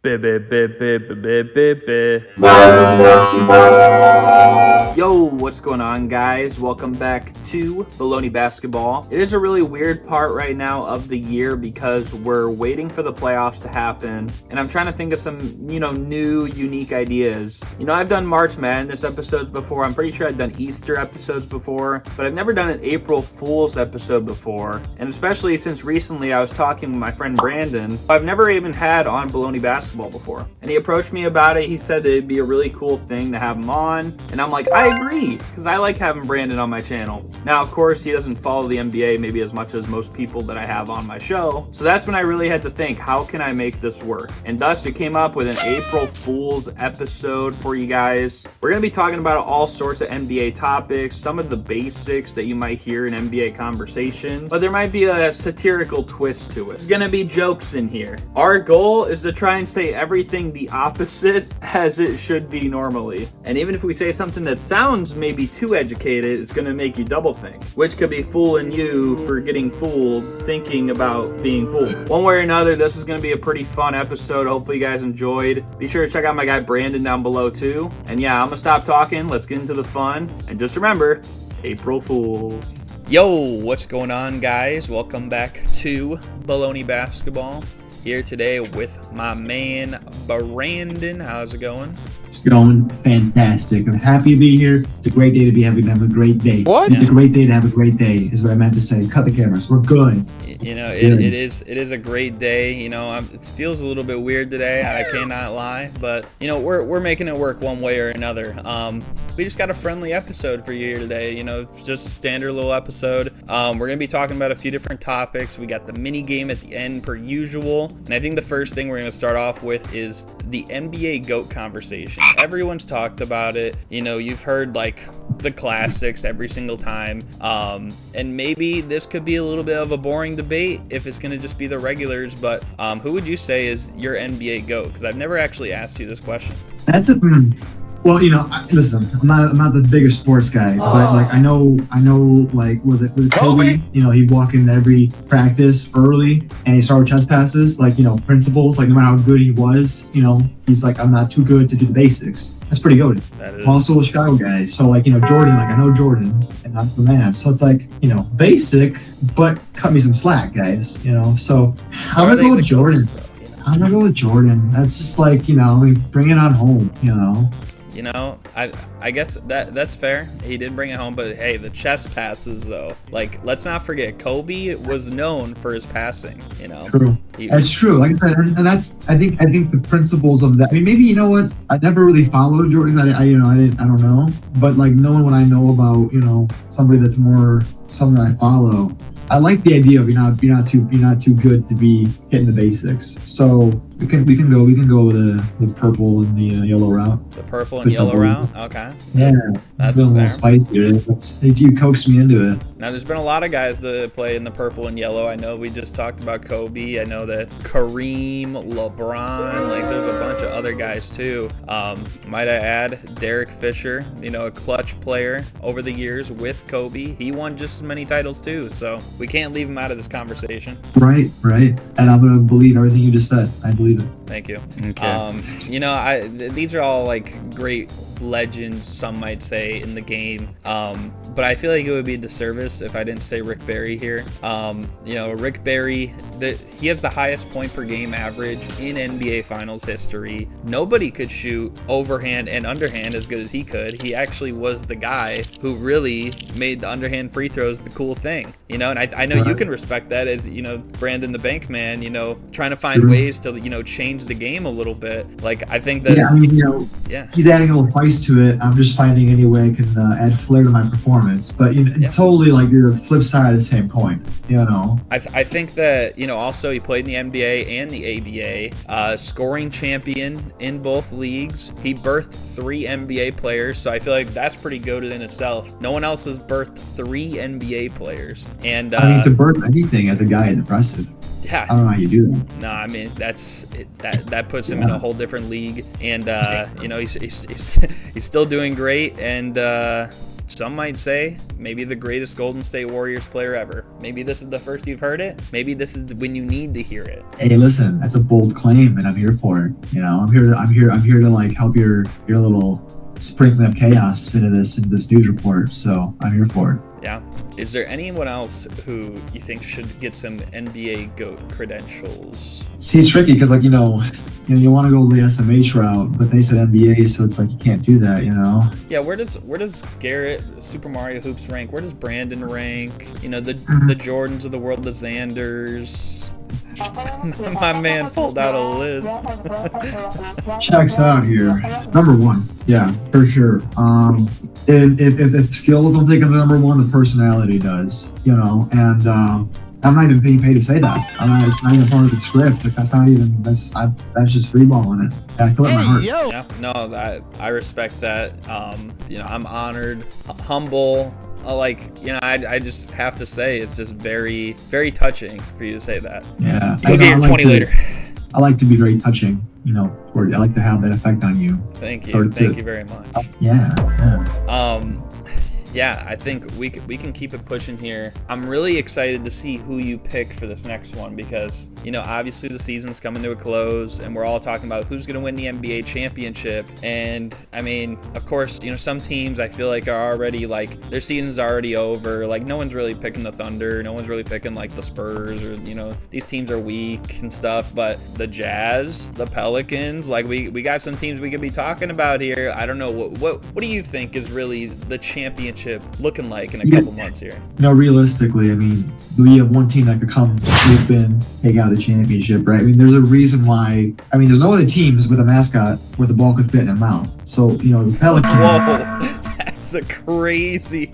Yo, what's going on, guys? Welcome back to Bullony Basketball. It is a really weird part right now of the year because we're waiting for the playoffs to happen, and I'm trying to think of some, new, unique ideas. I've done March Madness episodes before. I'm pretty sure I've done Easter episodes before, but I've never done an April Fool's episode before. And especially since recently I was talking with my friend Brandon, who I've never even had on Bullony Basketball before. And he approached me about it. He said that it'd be a really cool thing to have him on. And I'm like, I agree, because I like having Brandon on my channel. Now, of course, he doesn't follow the NBA maybe as much as most people that I have on my show. So that's when I really had to think, how can I make this work? And thus, we came up with an April Fool's episode for you guys. We're going to be talking about all sorts of NBA topics, some of the basics that you might hear in NBA conversations, but there might be a satirical twist to it. There's going to be jokes in here. Our goal is to try and say everything the opposite as it should be normally. And even if we say something that sounds maybe too educated, it's going to make you double think, which could be fooling you for getting fooled, thinking about being fooled. One way or another, this is going to be a pretty fun episode. Hopefully you guys enjoyed. Be sure to check out my guy Brandon down below too. And yeah, I'm going to stop talking. Let's get into the fun. And just remember, April Fools. Yo, what's going on, guys? Welcome back to Bullony Basketball. Here today with my man Brandon. How's it going? It's going fantastic. I'm happy to be here. It's a great day to be having a great day. What? It's a great day to have a great day is what I meant to say. Cut the cameras. We're good. It is a great day. It feels a little bit weird today. I cannot lie, but we're making it work one way or another. We just got a friendly episode for you here today. It's just a standard little episode. We're gonna be talking about a few different topics. We got the mini game at the end per usual, and I think the first thing we're gonna start off with is the NBA GOAT conversation. Everyone's talked about it. You've heard like the classics every single time, and maybe this could be a little bit of a boring debate if it's gonna just be the regulars. But who would you say is your NBA GOAT? Because I've never actually asked you this question. That's a well, listen, I'm not the biggest sports guy, but like I know, like was it Kobe? He'd walk in every practice early and he started chest passes, like principles, like no matter how good he was, he's like, I'm not too good to do the basics. That's pretty good. That is. Also a Chicago guy, so like Jordan, like I know Jordan, and that's the man. So it's like basic, but cut me some slack, guys. So I'm gonna go with Jordan. I'm gonna go with Jordan. That's just like bring it on home. I guess that's fair. He did bring it home, but hey, the chest passes though. Like, let's not forget, Kobe was known for his passing. True. That's true. Like I said, and that's I think the principles of that. I mean, maybe I never really followed Jordan. I don't know. But like knowing what I know about somebody that's more something I follow. I like the idea of you're not too good to be hitting the basics. So we can go with the purple and the yellow route. The purple and yellow route. Okay. Yeah, that's a little spicy. You coaxed me into it. Now there's been a lot of guys that play in the purple and yellow. I know we just talked about Kobe. I know that Kareem, LeBron, like there's a bunch of other guys too. Might I add, Derek Fisher, a clutch player over the years with Kobe. He won just as many titles too. So we can't leave him out of this conversation. Right. And I'm gonna believe everything you just said. I believe it. Thank you. Okay. These are all like great legends, some might say, in the game. But I feel like it would be a disservice if I didn't say Rick Barry here. Rick Barry, he has the highest point per game average in NBA Finals history. Nobody could shoot overhand and underhand as good as he could. He actually was the guy who really made the underhand free throws the cool thing. And I know you can respect that as, Brandon the Bank Man, trying to find ways to, change the game a little bit. Like, I think that... Yeah, he's adding a little spice to it. I'm just finding any way I can add flair to my performance. But totally like the flip side of the same coin. I think that also he played in the NBA and the ABA, scoring champion in both leagues. He birthed 3 NBA players, so I feel like that's pretty goated in itself. No one else has birthed 3 NBA players, and to birth anything as a guy is impressive. Yeah. I don't know how you do that. No, I mean that puts him in a whole different league, and he's still doing great, and Some might say maybe the greatest Golden State Warriors player ever. Maybe this is the first you've heard it. Maybe this is when you need to hear it. Hey, listen, that's a bold claim, and I'm here for it. You know, I'm here to like help your little sprinkling of chaos into this news report. So I'm here for it. Yeah. Is there anyone else who you think should get some NBA GOAT credentials? See, it's tricky because, like, you want to go the SMH route, but they said NBA, so it's like you can't do that, you know? Yeah, where does Garrett, Super Mario Hoops rank? Where does Brandon rank? You know, the Jordans of the world, the Xanders. My man pulled out a list. Checks out here. Number one, yeah, for sure. If skills don't take them to number one, the personality does, you know. And I'm not even being paid to say that. It's not even part of the script. Like, that's just freeballing it. Yeah, I feel it in my heart. Yeah, no, I respect that. You know, I'm honored, humble. I just have to say, it's just very, very touching for you to say that. Yeah. You'll get your 20 later. I like to be very touching, you know, or I like to have that effect on you. Thank you. Thank you very much. Yeah. Yeah, I think we can keep it pushing here. I'm really excited to see who you pick for this next one because, you know, obviously the season's coming to a close and we're all talking about who's going to win the NBA championship. And, I mean, of course, you know, some teams I feel like are already, like, their season's already over. Like, no one's really picking the Thunder. No one's really picking, like, the Spurs or, you know, these teams are weak and stuff. But the Jazz, the Pelicans, like, we got some teams we could be talking about here. I don't know. What do you think is really the championship looking like in a couple months here? No, realistically, I mean, we have one team that could come swoop in, take out the championship, right? I mean, there's a reason why. I mean, there's no other teams with a mascot where the ball could fit in their mouth. So, you know, the Pelicans. Whoa, that's a crazy,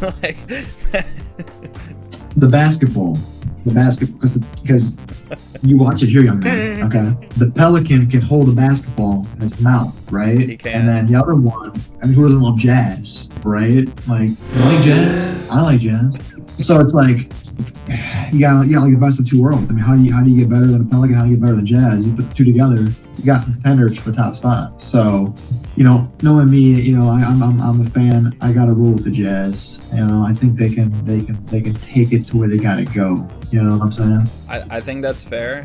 like. The basketball, because you watch it here, young man. Okay, the Pelican can hold a basketball in its mouth, right? He can. And then the other one, I mean, who doesn't love jazz, right? Like, you like jazz? I like jazz. So it's like you got like the best of two worlds. I mean, how do you get better than a Pelican? How do you get better than jazz? You put the two together, you got some contenders for the top spot. So, you know, knowing me, you know, I'm a fan. I got to roll with the Jazz. You know, I think they can take it to where they got to go. You know what I'm saying? I think that's fair.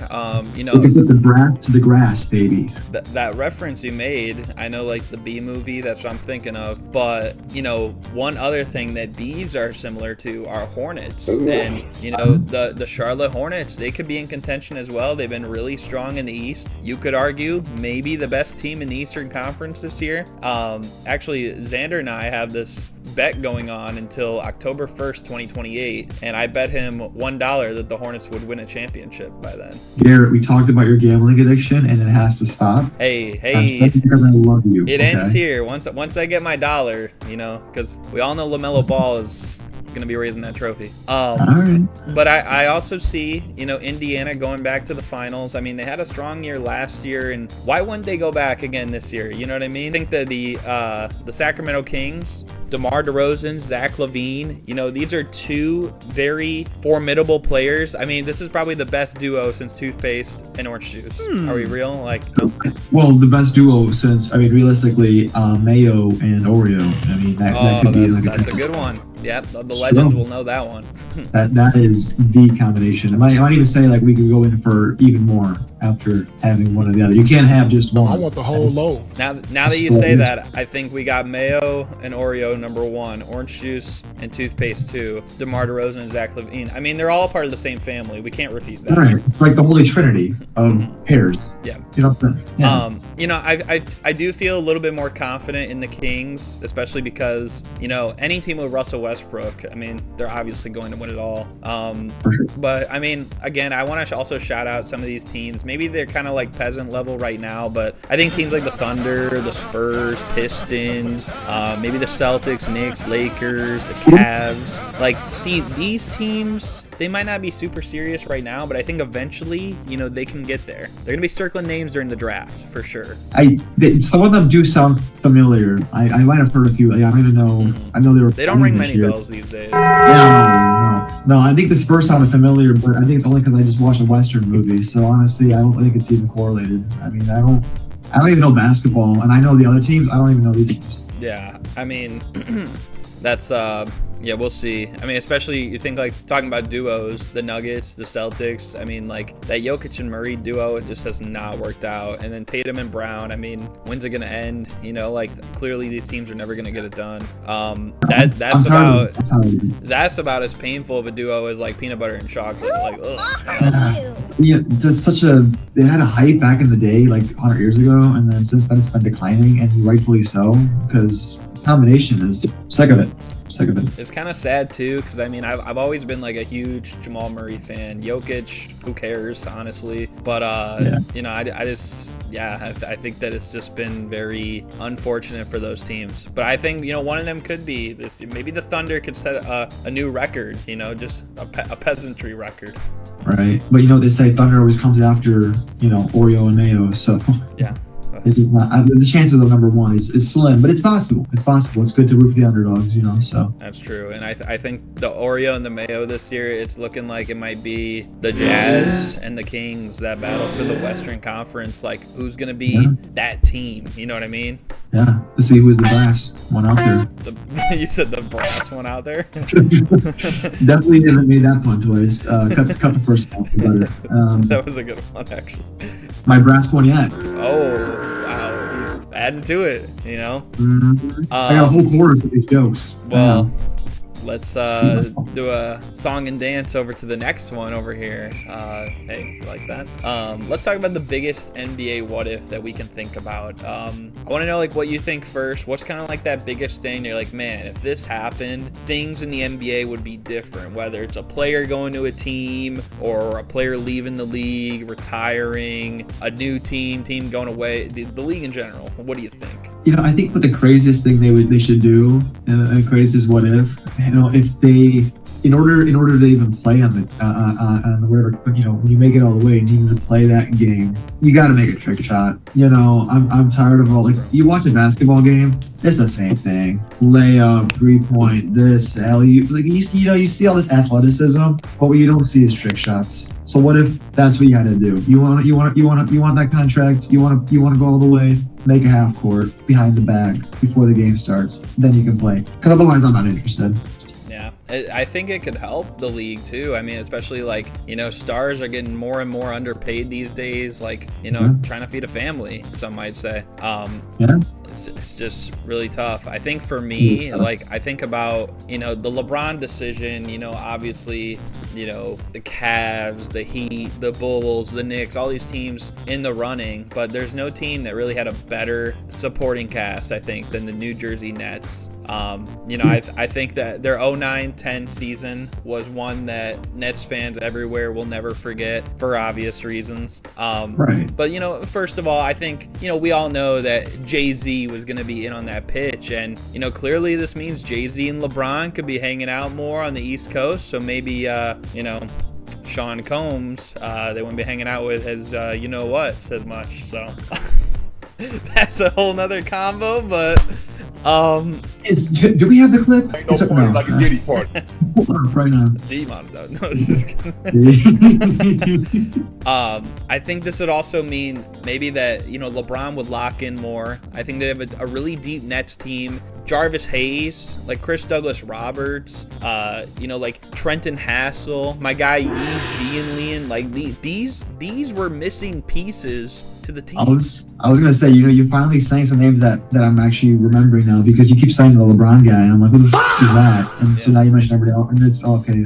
You know, they can put the brass to the grass, baby. That reference you made, I know, like the Bee movie, that's what I'm thinking of. But, you know, one other thing that bees are similar to are Hornets. And, you know, the Charlotte Hornets, they could be in contention as well. They've been really strong in the East. You could argue maybe the best team in the Eastern Conference this year. Actually, Xander and I have this bet going on until October 1st, 2028, and I bet him $1 that the Hornets would win a championship by then. Garrett, we talked about your gambling addiction, and it has to stop. Hey, because I love you. It ends here. Once I get my dollar, you know, because we all know LaMelo Ball is going to be raising that trophy. All right. But I also see, you know, Indiana going back to the finals. I mean, they had a strong year last year, and why wouldn't they go back again this year? You know what I mean? I think that the Sacramento Kings, DeMar DeRozan, Zach LaVine, you know, these are two very formidable players. I mean, this is probably the best duo since toothpaste and orange juice. Are we real? Like, no? Well, the best duo since, I mean, realistically, Mayo and Oreo. I mean, that could be like that's a good one. Yeah, the legends will know that one. that is the combination. I might even say, like, we could go in for even more after having one or the other. You can't have just one. I want the whole load. Now that you say that, I think we got Mayo and Oreo number one, orange juice and toothpaste two, DeMar DeRozan and Zach LaVine. I mean, they're all part of the same family. We can't refute that. Right. It's like the holy trinity of pairs. Yeah. You know. Yeah. You know, I do feel a little bit more confident in the Kings, especially because, you know, any team with Russell Westbrook, I mean, they're obviously going to win it all. For sure. But I mean, again, I want to also shout out some of these teams. Maybe they're kind of like peasant level right now, but I think teams like the Thunder, the Spurs, Pistons, maybe the Celtics, Knicks, Lakers, the Cavs. Like, see, these teams, they might not be super serious right now, but I think eventually, you know, they can get there. They're gonna be circling names during the draft for sure. Some of them do sound familiar. I might have heard a few. Like, I don't even know. I know They don't ring many bells these days. Yeah, no. I think the Spurs sounded familiar, but I think it's only because I just watched a Western movie. So honestly, I don't think it's even correlated. I mean, I don't even know basketball, and I know the other teams. I don't even know these teams. Yeah, I mean, That's yeah, we'll see. I mean, especially you think like talking about duos, the Nuggets, the Celtics. I mean, like that Jokic and Murray duo, it just has not worked out. And then Tatum and Brown. I mean, when's it gonna end? You know, like clearly these teams are never gonna get it done. That's about as painful of a duo as like peanut butter and chocolate. Like, ugh. Yeah, it's they had a hype back in the day, like 100 years ago, and then since then it's been declining, and rightfully so, because combination is sick of it. It's kind of sad too, because I mean, I've always been like a huge Jamal Murray fan. Jokic, who cares, honestly? But you know, I think that it's just been very unfortunate for those teams. But I think, you know, one of them could be this. Maybe the Thunder could set a new record. You know, just a peasantry record. Right, but you know they say Thunder always comes after, you know, Oreo and Mayo. So yeah. It's just not. The chances of number one is slim, but it's possible. It's possible. It's good to root for the underdogs, you know. So that's true, and I think the Oreo and the Mayo this year, it's looking like it might be the Jazz and the Kings that battle for the Western Conference. Like, who's gonna be that team? You know what I mean? Yeah. Let's see who's the brass one out there. You said the brass one out there. Definitely haven't made that pun twice. Cut the first one better. That was a good one, actually. My brass one yet. Oh, wow. He's adding to it, you know? I got a whole quarter for these jokes. Well, let's do a song and dance over to the next one over here. Hey, you like that? Let's talk about the biggest NBA what if that we can think about. I want to know like what you think first. What's kind of like that biggest thing you're like, man, if this happened, things in the NBA would be different, whether it's a player going to a team or a player leaving the league, retiring, a new team going away, the league in general. What do you think? You know, I think what the craziest thing they should do, and craziest what if, you know, if they, in order to even play on whatever, you know, when you make it all the way and you need to play that game, you got to make a trick shot. You know, I'm tired of all, like, you watch a basketball game, it's the same thing. Layup, 3-point, this, alley, like you see all this athleticism, but what you don't see is trick shots. So what if that's what you got to do? You want that contract? You want to go all the way? Make a half court behind the back before the game starts. Then you can play. Because otherwise, I'm not interested. Yeah, I think it could help the league too. I mean, especially like, you know, stars are getting more and more underpaid these days. Like, you know, trying to feed a family, some might say. It's just really tough. I think for me, like, I think about, you know, the LeBron decision, you know, obviously, you know, the Cavs, the Heat, the Bulls, the Knicks, all these teams in the running, but there's no team that really had a better supporting cast, I think, than the New Jersey Nets. You know, I think that their 09-10 season was one that Nets fans everywhere will never forget for obvious reasons. But, you know, first of all, I think, you know, we all know that Jay-Z was going to be in on that pitch. And, you know, clearly this means Jay-Z and LeBron could be hanging out more on the East Coast. So maybe, you know, Sean Combs, they wouldn't be hanging out with his, you know what, says much. So that's a whole nother combo, but... do we have the clip? Ain't no point like a Diddy party. Right now. Demon though. No, it's just I think this would also mean maybe that, you know, LeBron would lock in more. I think they have a really deep Nets team. Jarvis Hayes, like Chris Douglas Roberts, you know, like Trenton Hassel, my guy Yi Jianlian, like these were missing pieces to the team. I was gonna say, you know, you're finally saying some names that I'm actually remembering now, because you keep saying the LeBron guy, and I'm like, who the fuck is that? And so now you mentioned everybody else, and it's okay.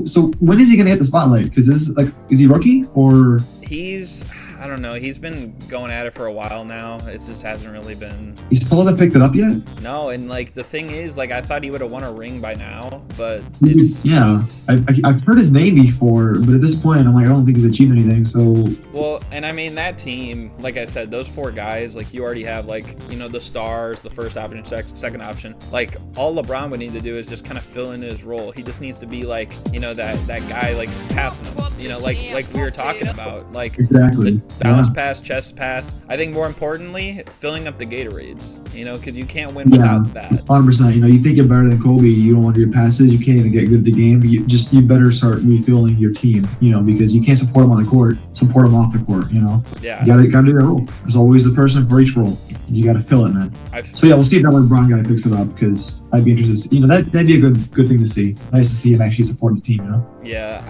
So when is he gonna get the spotlight? Because this is like, is he rookie or? I don't know. He's been going at it for a while now. It just hasn't really been. He still hasn't picked it up yet? No, and like the thing is, like I thought he would have won a ring by now, but I've heard his name before, but at this point, I'm like, I don't think he's achieved anything. So well, and I mean that team, like I said, those four guys, like you already have, like, you know, the stars, the first option, second option. Like all LeBron would need to do is just kind of fill in his role. He just needs to be like, you know, that guy, like passing him, you know, like we were talking about, like exactly. Bounce pass, chest pass. I think more importantly, filling up the Gatorades, you know, because you can't win without that. 100%. You know, you think you're better than Kobe, you don't want to do passes, you can't even get good at the game. You better start refilling your team, you know, because you can't support them on the court, support them off the court, you know. Yeah. You gotta do that role. There's always a person for each role. You got to fill it, man. I've, So yeah, we'll see if that LeBron guy picks it up because I'd be interested. You know, that'd be a good thing to see. Nice to see him actually support the team. You know. yeah,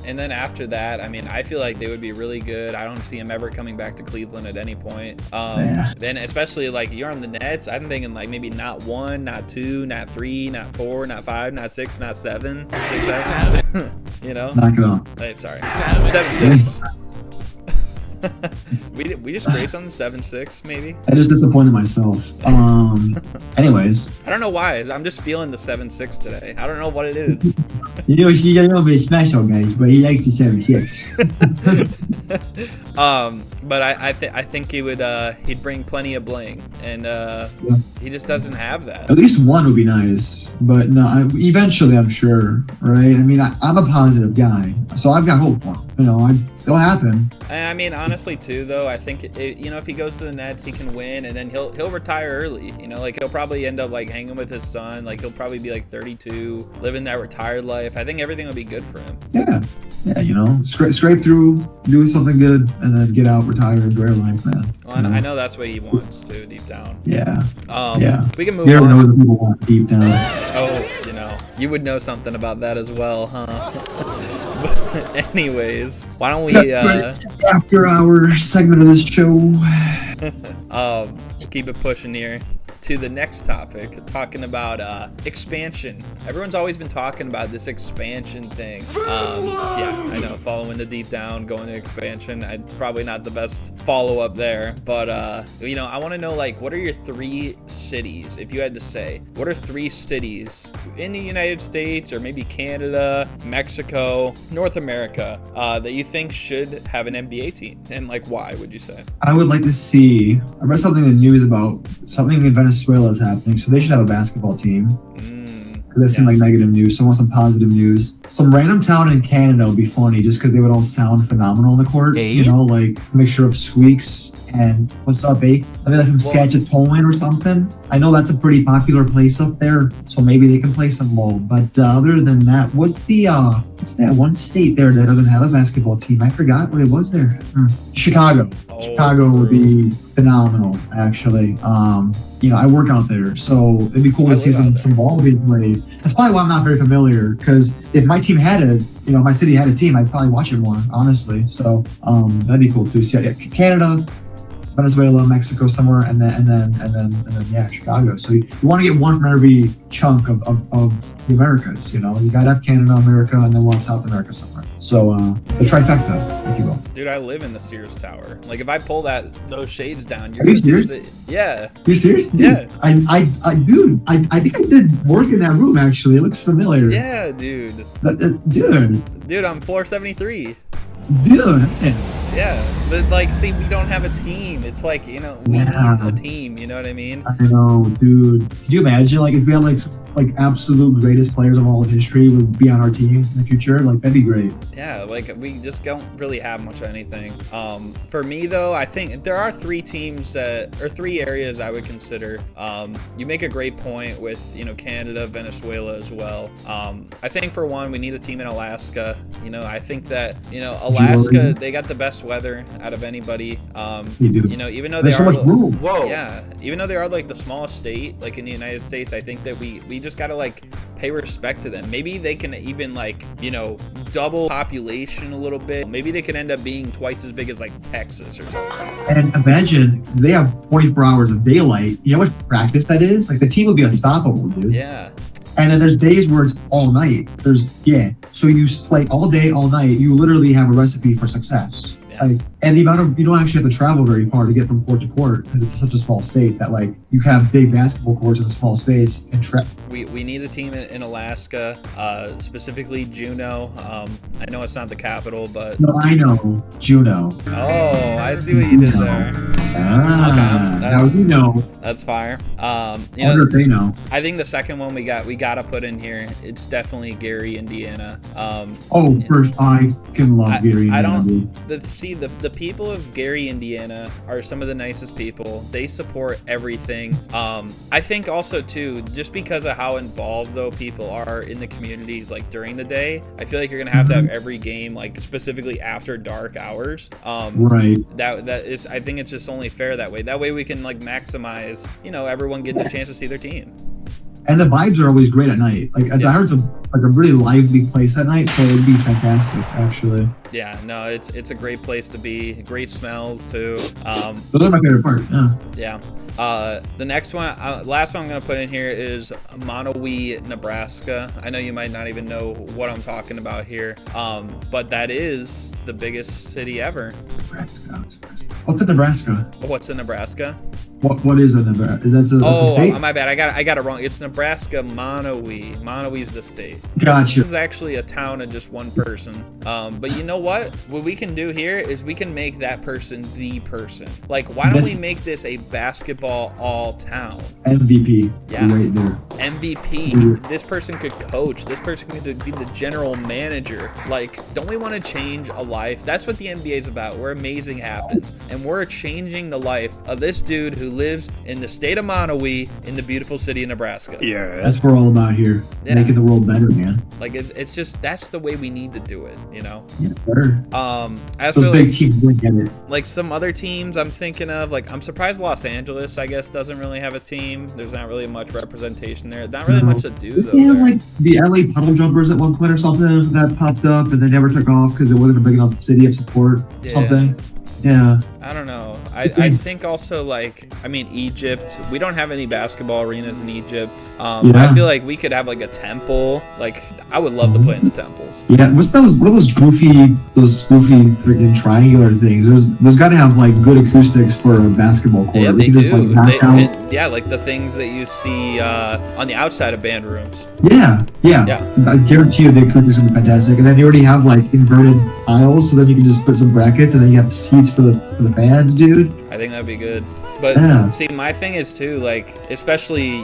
and then after that, I mean, I feel like they would be really good. I don't see him ever coming back to Cleveland at any point. Then especially like you're on the Nets, I'm thinking like maybe not 1, not 2, not 3, not 4, not 5, not 6, not 7. 6, 7. You know? Knock it off. Hey, sorry. 7-6. we just graced on 7-6 maybe. I just disappointed myself. Anyways. I don't know why. I'm just feeling the 7-6 today. I don't know what it is. You know, she's a little bit special, guys, but he likes the 7-6. But I think he'd bring plenty of bling, and he just doesn't have that. At least one would be nice, but no. Eventually, I'm sure, right? I mean, I'm a positive guy, so I've got hope for him. You know, it'll happen. And I mean, honestly, too, though, I think if he goes to the Nets, he can win, and then he'll retire early. You know, like he'll probably end up like hanging with his son. Like he'll probably be like 32, living that retired life. I think everything will be good for him. Yeah, you know, scrape through, do something good, and then get out, retire, enjoy life, man. Well, I know that's what he wants to, deep down. Yeah. Yeah. We can move you on. You never know what people want deep down. Oh, you know, you would know something about that as well, huh? But anyways, why don't we after our segment of this show, keep it pushing here to the next topic, talking about expansion. Everyone's always been talking about this expansion thing. Yeah, I know, following the deep down, going to expansion. It's probably not the best follow-up there, but you know, I want to know, like, what are your 3 cities, if you had to say, what are 3 cities in the United States or maybe Canada, Mexico, North America that you think should have an NBA team, and like why would you say? I would like to see. I read something in the news about something in Venezuela is happening, so they should have a basketball team. That seemed like negative news, so I want some positive news. Some random town in Canada would be funny just because they would all sound phenomenal in the court. Hey. You know, like mixture of squeaks and what's up, eh? I mean, like some sketch at Poland or something. I know that's a pretty popular place up there, so maybe they can play some low. But other than that, what's that one state there that doesn't have a basketball team? I forgot what it was there. Chicago. Chicago would be phenomenal, actually. You know, I work out there, so it'd be cool to see some ball being played. That's probably why I'm not very familiar, because if my team my city had a team, I'd probably watch it more, honestly. So that'd be cool too. So yeah, Canada, Venezuela, Mexico, somewhere, and then yeah, Chicago. So you want to get one from every chunk of the Americas. You know, you gotta have Canada, America, and then one South America somewhere. So the trifecta, if you will. Dude, I live in the Sears Tower. Like, if I pull those shades down, Are you serious? Yeah. You serious? Dude, yeah. I think I did work in that room, actually. It looks familiar. Yeah, dude. Dude, I'm floor 73. Dude. Yeah, but like, see, we don't have a team. It's like, you know, we need a team. You know what I mean? I know, dude. Could you imagine, like, if we had like absolute greatest players of all of history would be on our team in the future? Like, that'd be great. Yeah, like, we just don't really have much of anything. For me, though, I think there are 3 teams or 3 areas I would consider. You make a great point with, you know, Canada, Venezuela as well. I think for one, we need a team in Alaska. You know, I think that, you know, Alaska, they got the best weather out of anybody. You know, even though there's so much room. Whoa. Yeah, even though they are like the smallest state, like in the United States, I think that we just gotta like pay respect to them. Maybe they can even, like, you know, double population a little bit. Maybe they could end up being twice as big as like Texas or something. And imagine they have 24 hours of daylight. You know how much practice that is? Like, the team would be unstoppable, dude. Yeah. And then there's days where it's all night. So you play all day, all night. You literally have a recipe for success. Yeah. Like, and the amount of, you don't actually have to travel very far to get from court to court, because it's such a small state that, like, you can have big basketball courts in a small space and we need a team in Alaska, specifically Juneau. I know it's not the capital, but no, I know Juneau. Oh, I see what you did there. Now you know. That's fire. You know, they know. I think the second one we gotta put in here. It's definitely Gary, Indiana. First, I can love Gary, Indiana. The people of Gary, Indiana are some of the nicest people. They support everything. I think also too, just because of how involved though people are in the communities, like during the day, I feel like you're gonna have to have every game, like specifically after dark hours. Right. That is, I think it's just only only fair that way. That way we can like maximize, you know, everyone getting a chance to see their team. And the vibes are always great at night. Like I heard it's a really lively place at night, so it'd be fantastic actually. Yeah, no, it's a great place to be. Great smells too. Those are my favorite part. Yeah. The next one, last one I'm going to put in here is Monowee, Nebraska. I know you might not even know what I'm talking about here, but that is the biggest city ever. Nebraska. What's in Nebraska? What's in Nebraska? What is in Nebraska? Is that a state? Oh, my bad. I got it wrong. It's Nebraska, Monowee. Monowee's the state. Gotcha. This is actually a town of just one person. But you know what? What we can do here is we can make that person the person. Like, why don't we make this a basketball all town? MVP. Yeah. Right there. MVP. This person could coach. This person could be the general manager. Like, don't we want to change a life? That's what the NBA is about. Where amazing happens. And we're changing the life of this dude who lives in the state of Monowee in the beautiful city of Nebraska. Yeah, that's what we're all about here. Yeah. Making the world better, man. Like it's just that's the way we need to do it, you know. Yes, sir. As those for big teams don't get it. Like some other teams I'm thinking of, like I'm surprised Los Angeles, I guess, doesn't really have a team. There's not really much representation there. Not really much to do though. Yeah, like the LA puddle jumpers at one point or something that popped up and they never took off because it wasn't a big enough city of support. Yeah. Something. Yeah. I don't know. I think also like, I mean, Egypt, we don't have any basketball arenas in Egypt. I feel like we could have like a temple. Like I would love to play in the temples. Yeah. What are those goofy freaking triangular things? There's got to have like good acoustics for a basketball court. Yeah, we they can do. just, like, Yeah, like the things that you see on the outside of band rooms. Yeah. I guarantee you the acoustics will be fantastic. And then you already have like inverted aisles, so then you can just put some brackets, and then you have seats for the bands, dude. I think that'd be good. But see, my thing is too, like, especially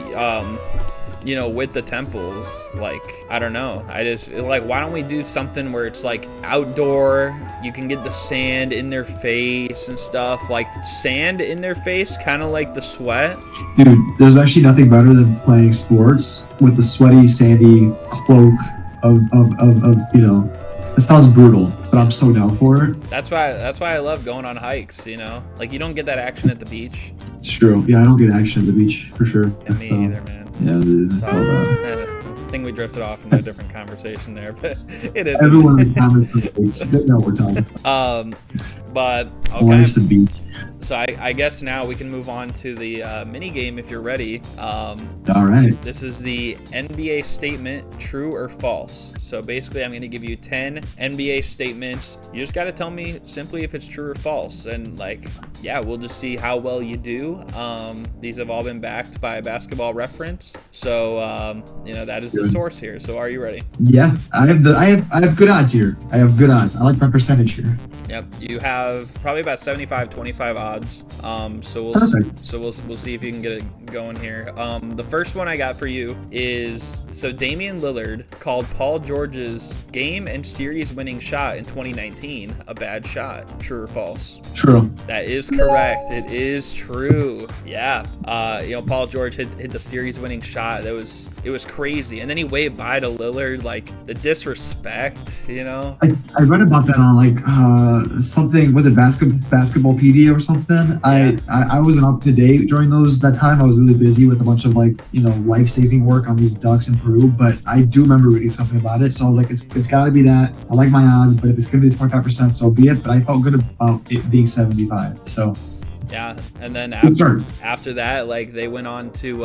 you know, with the temples, like, I don't know. I just like, why don't we do something where it's like outdoor, you can get the sand in their face and stuff, like sand in their face, kind of like the sweat. Dude, there's actually nothing better than playing sports with the sweaty, sandy cloak of you know. It sounds brutal, but I'm so down for it. That's why I love going on hikes, you know? Like, you don't get that action at the beach. It's true. Yeah, I don't get action at the beach, for sure. Yeah, me either, man. Yeah, it is. I think we drifted off into a different conversation there, but it is. Everyone in the comments relates. They know what we're talking about. But, okay. Life's the beach. So I guess now we can move on to the mini game if you're ready. All right. This is the NBA statement, true or false. So basically, I'm going to give you 10 NBA statements. You just got to tell me simply if it's true or false. And like, yeah, we'll just see how well you do. These have all been backed by a Basketball Reference. So, you know, that is the source here. So are you ready? Yeah, I have good odds here. I have good odds. I like my percentage here. Yep, you have probably about 75-25 odds. So we'll see if you can get it going here. The first one I got for you is, so Damian Lillard called Paul George's game and series winning shot in 2019 a bad shot. True or false? True. That is correct. It is true. Yeah. You know, Paul George hit the series winning shot. It was crazy. And then he waved bye to Lillard, like the disrespect, you know? I read about that on like something, was it Basketballpedia or something? Yeah. I wasn't up to date during that time. I was really busy with a bunch of like, you know, life-saving work on these ducks in Peru, but I do remember reading something about it. So I was like, it's got to be that. I like my odds, but if it's going to be 25%, so be it. But I felt good about it being 75. So yeah, and then after that, like they went on to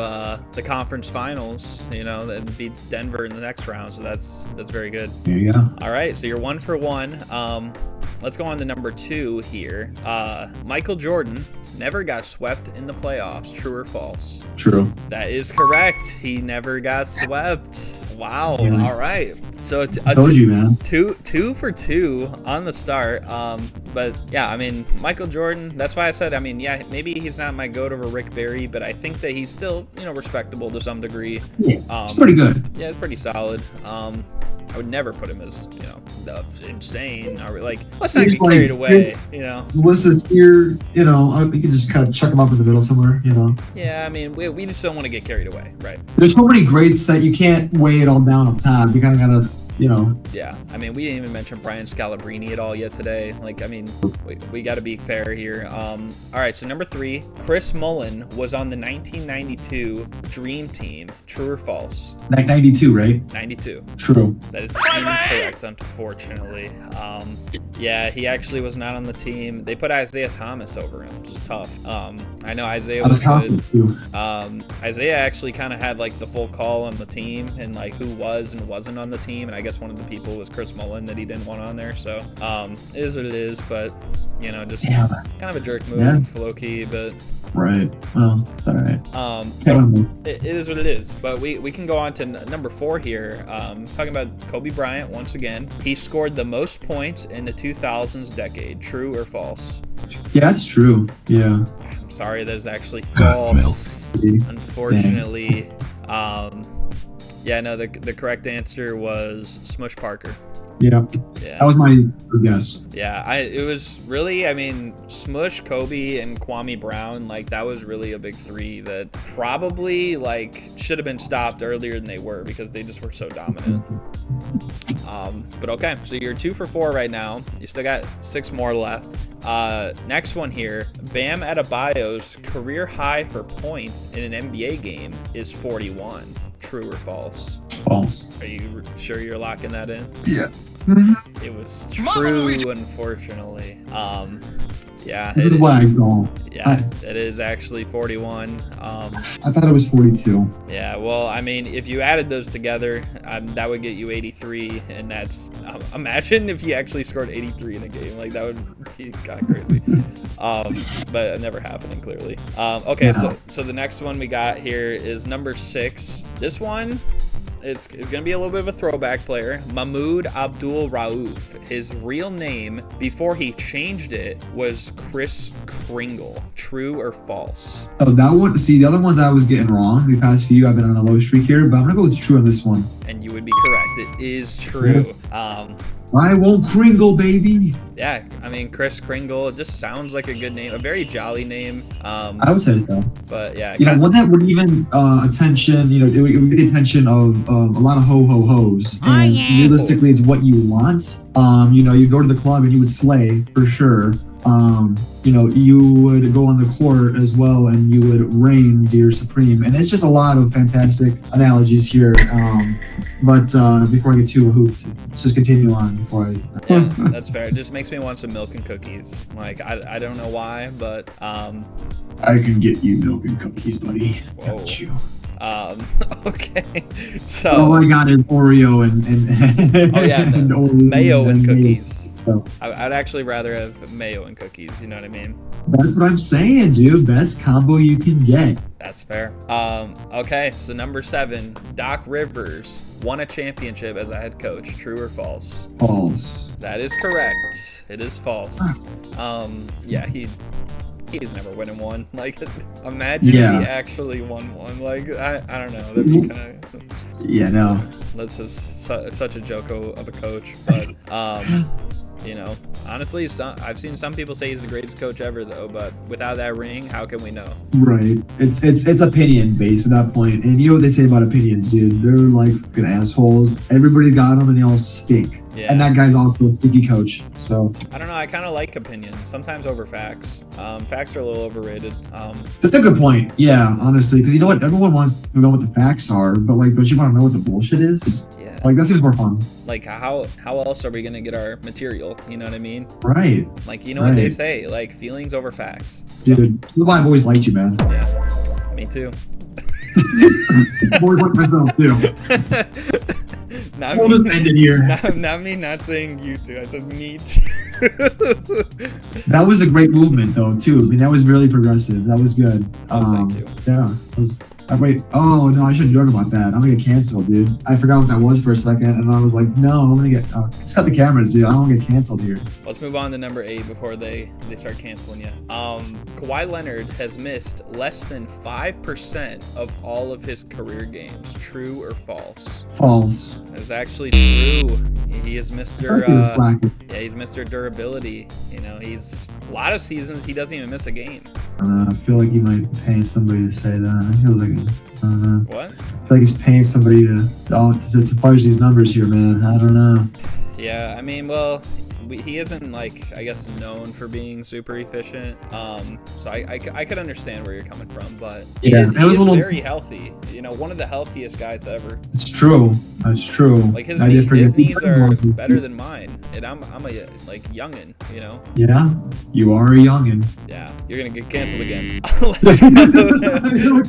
the conference finals, you know, and beat Denver in the next round. So that's very good. There you go. All right, so you're 1 for 1. Let's go on to number 2 here. Michael Jordan never got swept in the playoffs. True or false? True. That is correct. He never got swept. Wow. Yeah. All right. So I told you, man. Two for 2 on the start. But yeah, I mean, Michael Jordan, that's why I said, I mean, yeah, maybe he's not my GOAT over Rick Barry, but I think that he's still, you know, respectable to some degree. Yeah, it's pretty good. Yeah, it's pretty solid. I would never put him as, you know, insane. Or like, let's not get carried away, you know. Melissa's here, you know, you can just kind of chuck him up in the middle somewhere, you know. Yeah, I mean, we just don't want to get carried away, right? There's so many greats that you can't weigh it all down up top. You kind of gotta you know. Yeah, I mean, we didn't even mention Brian Scalabrine at all yet today. Like, I mean, we got to be fair here. All right, so number 3, Chris Mullin was on the 1992 Dream Team. True or false? 92, right? 92. True. That is incorrect, unfortunately. Yeah, he actually was not on the team. They put Isaiah Thomas over him, which is tough. I know Isaiah was good. Too. Isaiah actually kind of had like the full call on the team and like who was and wasn't on the team, and I guess one of the people was Chris Mullin that he didn't want on there. So it is what it is, but you know, just kind of a jerk move, low key, but. Right. Well, it's all right. It is what it is. But we can go on to number 4 here. Talking about Kobe Bryant once again. He scored the most points in the 2000s decade. True or false? Yeah, that's true. Yeah. I'm sorry, that is actually false. Unfortunately. Yeah, no, the correct answer was Smush Parker. Yeah. That was my guess. Yeah, it was really, I mean, Smush, Kobe, and Kwame Brown, like, that was really a big 3 that probably, like, should have been stopped earlier than they were because they just were so dominant. But okay, so you're 2 for 4 right now. You still got 6 more left. Next one here, Bam Adebayo's career high for points in an NBA game is 41. True or false? False. Are you sure you're locking that in? Yeah. It was true, unfortunately. Yeah. This is why I go. Yeah, it is actually 41. I thought it was 42. Yeah, well, I mean, if you added those together, that would get you 83, and that's imagine if you actually scored 83 in a game. Like, that would be kind of crazy. But it never happening, clearly. Okay, so the next one we got here is number 6. This one, it's going to be a little bit of a throwback player. Mahmoud Abdul Rauf. His real name before he changed it was Chris Kringle. True or false? Oh, that one. See, the other ones I was getting wrong. The past few, I've been on a low streak here, but I'm going to go with true on this one. And you would be correct. It is true. I won't Kringle, baby. Yeah, I mean, Chris Kringle, it just sounds like a good name, a very jolly name. I would say so. But yeah, one that would even attention, it would get the attention of a lot of ho-ho-hos. And realistically, it's what you want. You go to the club and you would slay for sure. You would go on the court as well and you would reign dear supreme. And it's just a lot of fantastic analogies here. But before I get too hooped, let's just continue on before I... Yeah, that's fair. It just makes me want some milk and cookies. Like, I don't know why, but... I can get you milk and cookies, buddy. Whoa. Got you. Okay, so... All I got is Oreo and oh, yeah, and mayo and cookies. So I'd actually rather have mayo and cookies, you know what I mean? That's what I'm saying, dude. Best combo you can get. That's fair. Okay, so number 7, Doc Rivers won a championship as a head coach. True or false? False. That is correct. It is false. Yeah, he's never winning one. Like, imagine if he actually won one. Like, I don't know. That's kind of... Yeah, no. That's just such a joke of a coach. But, honestly, I've seen some people say he's the greatest coach ever, though. But without that ring, how can we know? Right. It's opinion based at that point. And you know what they say about opinions, dude? They're like fucking assholes. Everybody got them and they all stink. Yeah. And that guy's also a sticky coach. So I don't know. I kind of like opinions, sometimes over facts. Facts are a little overrated. That's a good point. Yeah, honestly, because you know what? Everyone wants to know what the facts are, but like, don't you want to know what the bullshit is? Yeah. Like, that seems more fun. Like, how else are we gonna get our material? You know what I mean? Right. Like, you know what they say? Like, feelings over facts. Dude, that's why I've always liked you, man. Yeah. Me too. Always liked myself too. We'll just end it here. Not me not saying you two. I said me too. That was a great movement, though, too. I mean, that was really progressive. That was good. Thank you. Yeah. Wait. Oh, no, I shouldn't joke about that. I'm going to get canceled, dude. I forgot what that was for a second, and I was like, no, I'm going to get... let's cut the cameras, dude. I don't want to get canceled here. Let's move on to number 8 before they start canceling you. Kawhi Leonard has missed less than 5% of all of his career games. True or false? False. It's actually true. He is Mr. He's Mr. Durability. He's a lot of seasons he doesn't even miss a game. I feel like you might pay somebody to say that. It feels like What? I feel like he's paying somebody to fudge these numbers here, man. I don't know. Yeah, I mean, well, he isn't, like, I guess, known for being super efficient. So I could understand where you're coming from, but he is very healthy. You know, one of the healthiest guys ever. It's true. That's true. Like his knees are better than mine, and I'm a like youngin. You know. Yeah, you are a youngin. Yeah, you're gonna get canceled again.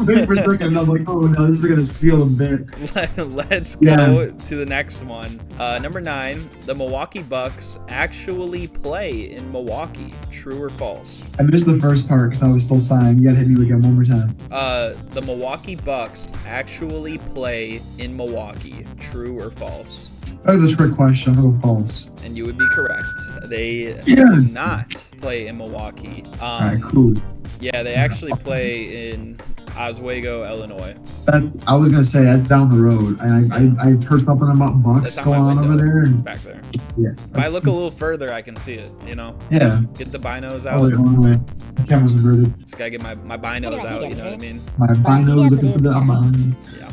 Wait for a second, and I'm like, oh no, this is gonna seal a bit. Let's go to the next one. Number 9, the Milwaukee Bucks actually play in Milwaukee. True or false? I missed the first part because I was still sighing. You gotta hit me again one more time. The Milwaukee Bucks actually play in Milwaukee. True or false? That was a trick question. I'm gonna go false. And you would be correct. They do not play in Milwaukee. All right, cool. Yeah, they actually play in Oswego, Illinois. I was gonna say that's down the road. I've heard something about Bucks going on over there. And, back there. Yeah. If I look a little further, I can see it. You know. Yeah. Get the binos out. Oh, wait. The camera's inverted. Just gotta get my binos out. You know what I mean? My binos looking for the. Yeah.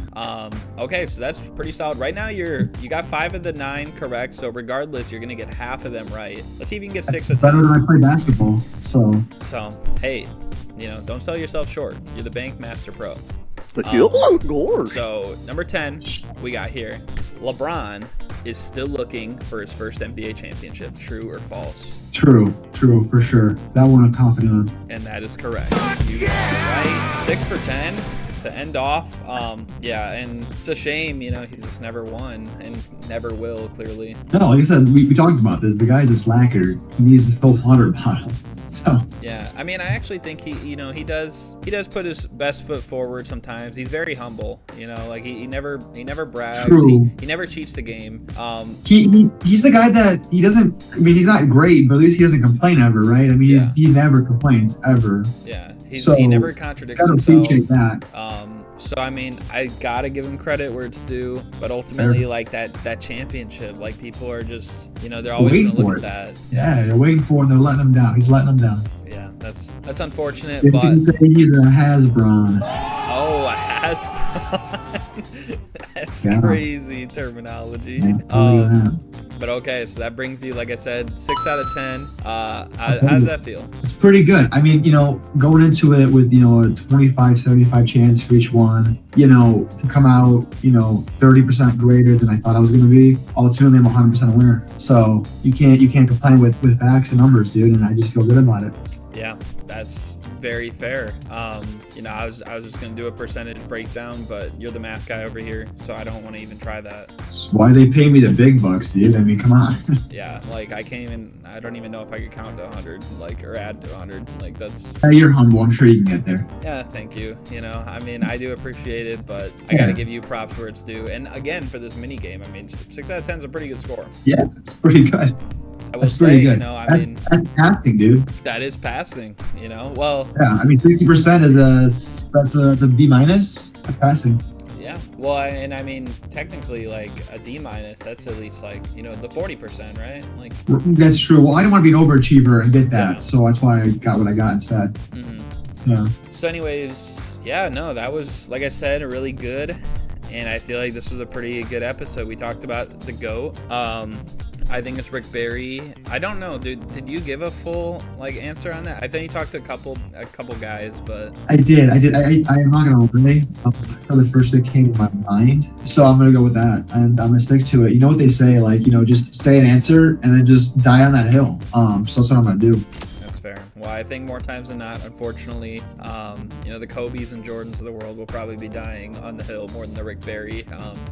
Okay, so that's pretty solid. Right now, you got 5 of the 9 correct. So regardless, you're gonna get half of them right. Let's see if you can get 6 of 10. Better than I play basketball. So hey, you know, don't sell yourself short. You're the Bank Master Pro. So number 10, we got here. LeBron is still looking for his first NBA championship. True or false? True, for sure. That one I'm confident on. And that is correct. You got it right. 6 for 10 to end off. Yeah, and it's a shame, you know, he's just never won and never will, clearly. No, like I said, we talked about this. The guy's a slacker. He needs to fill water bottles. So yeah, I mean, I actually think he does put his best foot forward sometimes. He's very humble, you know, like he never brags. He never cheats the game. He's the guy that he doesn't. I mean, he's not great, but at least he doesn't complain ever, right? I mean, he never complains ever. Yeah, he never contradicts himself. I appreciate that. So I mean, I gotta give him credit where it's due, but ultimately, like that championship, like people are just, you know, they're always gonna look at that. Yeah, they're waiting for him. They're letting him down. He's letting them down. Yeah, that's unfortunate. But he's a Hasbron. Oh, a Hasbron. That's crazy terminology. But okay, so that brings you, like I said, 6 out of 10. How does that feel? It's pretty good. I mean, you know, going into it with, you know, a 25-75 chance for each one, you know, to come out, you know, 30% greater than I thought I was going to be. Ultimately, I'm 100% a winner. So you can't complain with facts and numbers, dude. And I just feel good about it. Yeah, that's very fair. You know, I was just gonna do a percentage breakdown, but you're the math guy over here, so I don't want to even try that. That's why they pay me the big bucks, dude. I mean, come on. Yeah, like I don't even know if I could count to 100, like, or add to 100. Like that's. You're humble. I'm sure you can get there. Yeah, thank you. You know, I mean, I do appreciate it, but I gotta give you props where it's due. And again, for this mini game, I mean, 6 out of 10 is a pretty good score. Yeah, it's pretty good. I will say, you know, I mean, that's passing, dude. That is passing, you know. Well, yeah, I mean, 60% is that's a B minus. That's passing. Yeah, well, and I mean, technically, like a D minus, that's at least like, you know, the 40%, right? Like that's true. Well, I didn't want to be an overachiever and get that, so that's why I got what I got instead. Mm-hmm. Yeah. So, anyways, yeah, no, that was, like I said, really good, and I feel like this was a pretty good episode. We talked about the GOAT. I think it's Rick Barry. I don't know, dude. Did you give a full like answer on that? I think you talked to a couple guys, but I did. I'm not gonna lie. The first that came to my mind, so I'm gonna go with that, and I'm gonna stick to it. You know what they say, like, you know, just say an answer and then just die on that hill. So that's what I'm gonna do. That's fair. Well, I think more times than not, unfortunately, you know, the Kobe's and Jordans of the world will probably be dying on the hill more than the Rick Barry.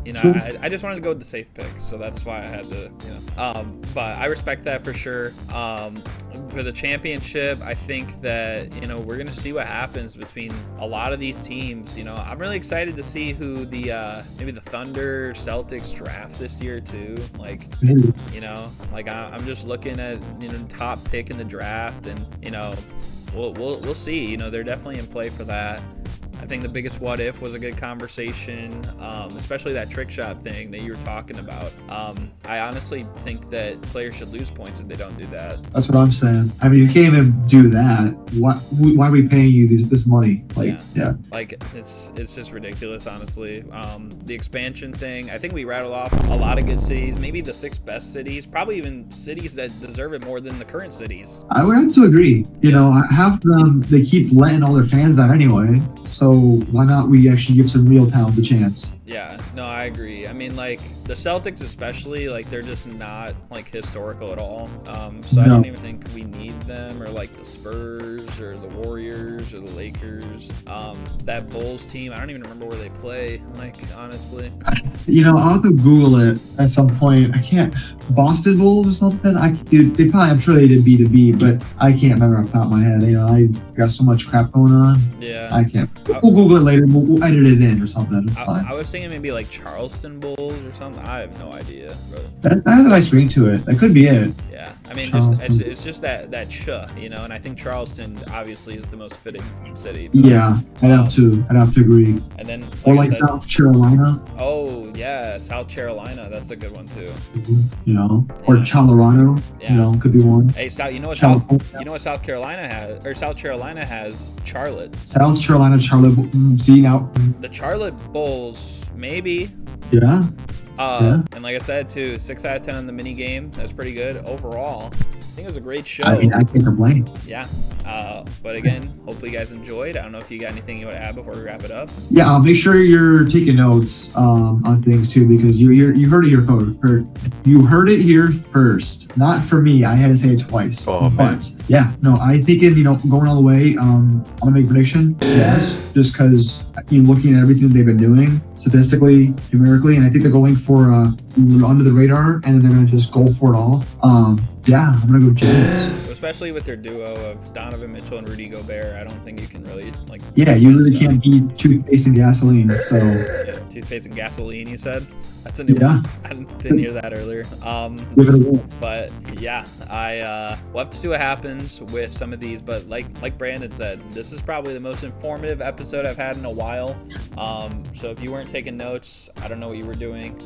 You know, I just wanted to go with the safe pick, so that's why I had to, you know. But I respect that for sure. For the championship, I think that, you know, we're gonna see what happens between a lot of these teams. You know, I'm really excited to see who the maybe the Thunder, Celtics draft this year too. Like, you know, like I'm just looking at, you know, top pick in the draft, and you know, we'll see. You know, they're definitely in play for that. I think the biggest what if was a good conversation, especially that trick shot thing that you were talking about. I honestly think that players should lose points if they don't do that. That's what I'm saying. I mean, you can't even do that. Why are we paying you this money? Like, yeah. Like, it's just ridiculous, honestly. The expansion thing, I think we rattled off a lot of good cities, maybe the 6 best cities, probably even cities that deserve it more than the current cities. I would have to agree. You know, half of them, they keep letting all their fans down anyway. So why not we actually give some real talent a chance? Yeah, no, I agree. I mean, like, the Celtics especially, like, they're just not, like, historical at all. So I don't even think we need them, or, like, the Spurs or the Warriors or the Lakers. That Bulls team, I don't even remember where they play, like, honestly. You know, I'll have to Google it at some point. I can't. Boston Bulls or something? Dude, I'm sure they did B2B, but I can't remember off the top of my head. You know, I got so much crap going on. Yeah. I can't. We'll Google it later. We'll edit it in or something. It's fine. I was thinking maybe like Charleston Bulls or something. I have no idea. But that has a nice ring to it. That could be it. Yeah. I mean, it's just that ch, you know, and I think Charleston obviously is the most fitting city. Yeah, I'd have to agree. And then, or like South Carolina. Oh yeah, South Carolina. That's a good one too. You know, or Colorado. Yeah. You know, could be one. Hey, you know what South Carolina has, or South Carolina has Charlotte. South Carolina, Charlotte. See now. The Charlotte Bulls, maybe. Yeah. And like I said too, 6 out of 10 on the mini game. That's pretty good overall. I think it was a great show. I mean, I can't complain. Yeah. But again, hopefully you guys enjoyed. I don't know if you got anything you want to add before we wrap it up. Yeah, make sure you're taking notes on things too, because you heard it here first. You heard it here first. Not for me. I had to say it twice. Oh, but yeah, no, I think going all the way. I'm gonna make a prediction. Yes, just because you're looking at everything they've been doing statistically, numerically, and I think they're going for under the radar, and then they're gonna just go for it all. Yeah, I'm gonna go Giants. Especially with their duo of Donovan Mitchell and Rudy Gobert, I don't think you can really like. Yeah, you really can't beat toothpaste and gasoline. So. Yeah, toothpaste and gasoline. You said that's a new one. I didn't hear that earlier. But yeah, we'll have to see what happens with some of these. But like Brandon said, this is probably the most informative episode I've had in a while. So if you weren't taking notes, I don't know what you were doing.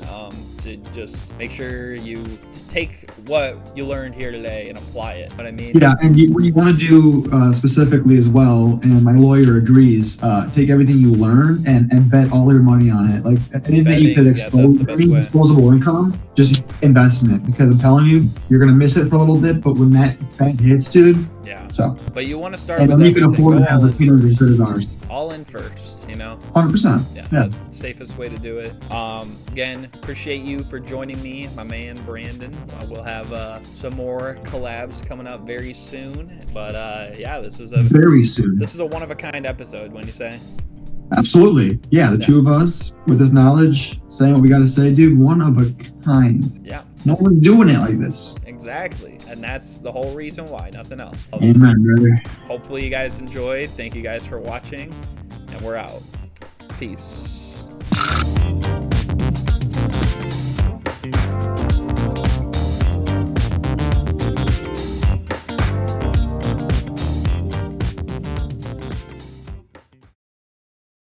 To just make sure you take what you learned here today and apply it. What I mean. Yeah, and what you want to do specifically as well, and my lawyer agrees, take everything you learn and bet all your money on it. Like anything you could expose, any disposable income, just investment. Because I'm telling you, you're gonna miss it for a little bit, but when that bet hits, dude. Yeah. So. But you want to start. And then you can afford to have the $200. All in first, you know. 100%. Yeah. That's the safest way to do it. Again, appreciate you for joining me, my man Brandon. We'll have some more collabs coming up very soon. But yeah, this was very soon. This is a one-of-a-kind episode. Wouldn't you say? Absolutely. Yeah, the two of us with this knowledge, saying what we got to say, dude. One of a kind. Yeah. No one's doing it like this. Exactly. And that's the whole reason why. Nothing else. Amen, brother. Hopefully you guys enjoyed. Thank you guys for watching. And we're out. Peace.